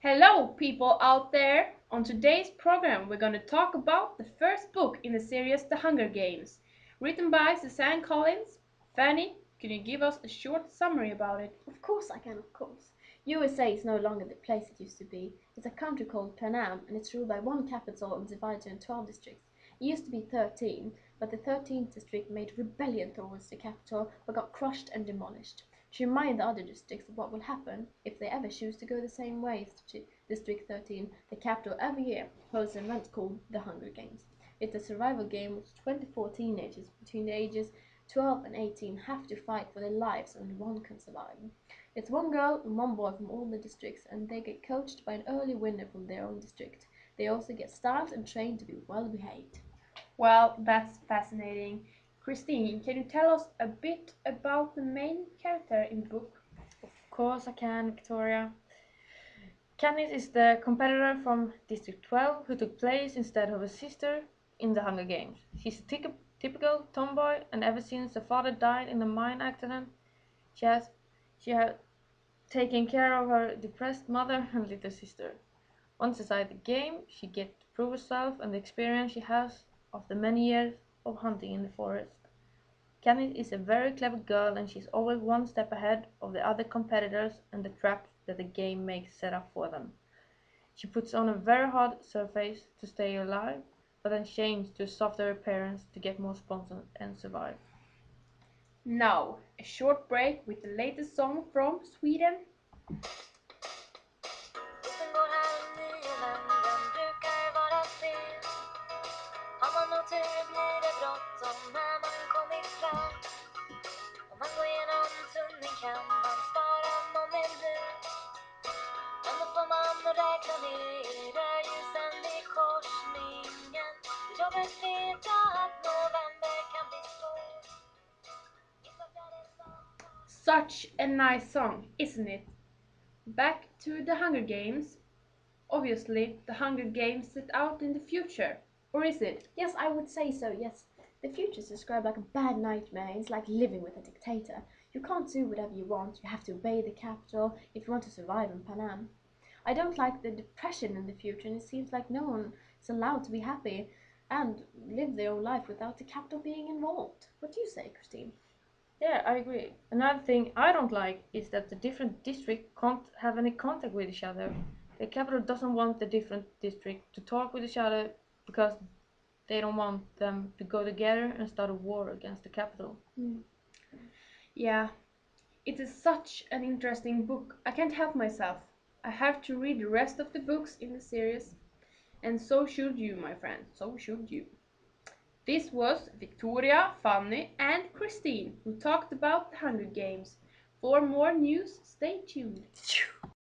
Hello, people out there! On today's program, we're going to talk about the first book in the series The Hunger Games, written by Suzanne Collins. Fanny, can you give us a short summary about it? Of course I can, of course. USA is no longer the place it used to be. It's a country called Panam, and it's ruled by one capital and divided into 12 districts. It used to be 13, but the 13th district made rebellion towards the capital, but got crushed and demolished. To remind the other districts of what will happen if they ever choose to go the same way as District 13, the capital every year holds an event called the Hunger Games. It's a survival game which 24 teenagers between the ages 12 and 18 have to fight for their lives, and one can survive. It's one girl and one boy from all the districts, and they get coached by an early winner from their own district. They also get styled and trained to be well behaved. Well, that's fascinating. Christine, can you tell us a bit about the main character in the book? Of course I can, Victoria. Katniss is the competitor from District 12 who took place instead of her sister in the Hunger Games. She's a typical tomboy, and ever since her father died in a mine accident, she has taken care of her depressed mother and little sister. Once inside the game, she gets to prove herself and the experience she has of the many years of hunting in the forest. Katniss is a very clever girl, and she's always one step ahead of the other competitors and the traps that the game makes set up for them. She puts on a very hard surface to stay alive, but then changes to a softer appearance to get more sponsors and survive. Now, a short break with the latest song from Sweden. Bussen går 8:30 men den brukar vara sen. Har man otur blir det bråttom när man kommit fram. Om man går genom tunneln kan man spara någon minut. Men då får man räkna ner rödljusen vid korsningen. Jobbet vet att november kan bli svår. Such a nice song, isn't it? Back to the Hunger Games. Obviously, the Hunger Games set out in the future. Or is it? Yes, I would say so, yes. The future is described like a bad nightmare. It's like living with a dictator. You can't do whatever you want. You have to obey the capital if you want to survive in Panam. I don't like the depression in the future, and it seems like no one is allowed to be happy and live their own life without the capital being involved. What do you say, Christine? Yeah, I agree. Another thing I don't like is that the different districts can't have any contact with each other. The capital doesn't want the different districts to talk with each other because they don't want them to go together and start a war against the capital. Yeah, it is such an interesting book. I can't help myself. I have to read the rest of the books in the series. And so should you, my friend. So should you. This was Victoria, Fanny, and Christine who talked about the Hunger Games. For more news, stay tuned.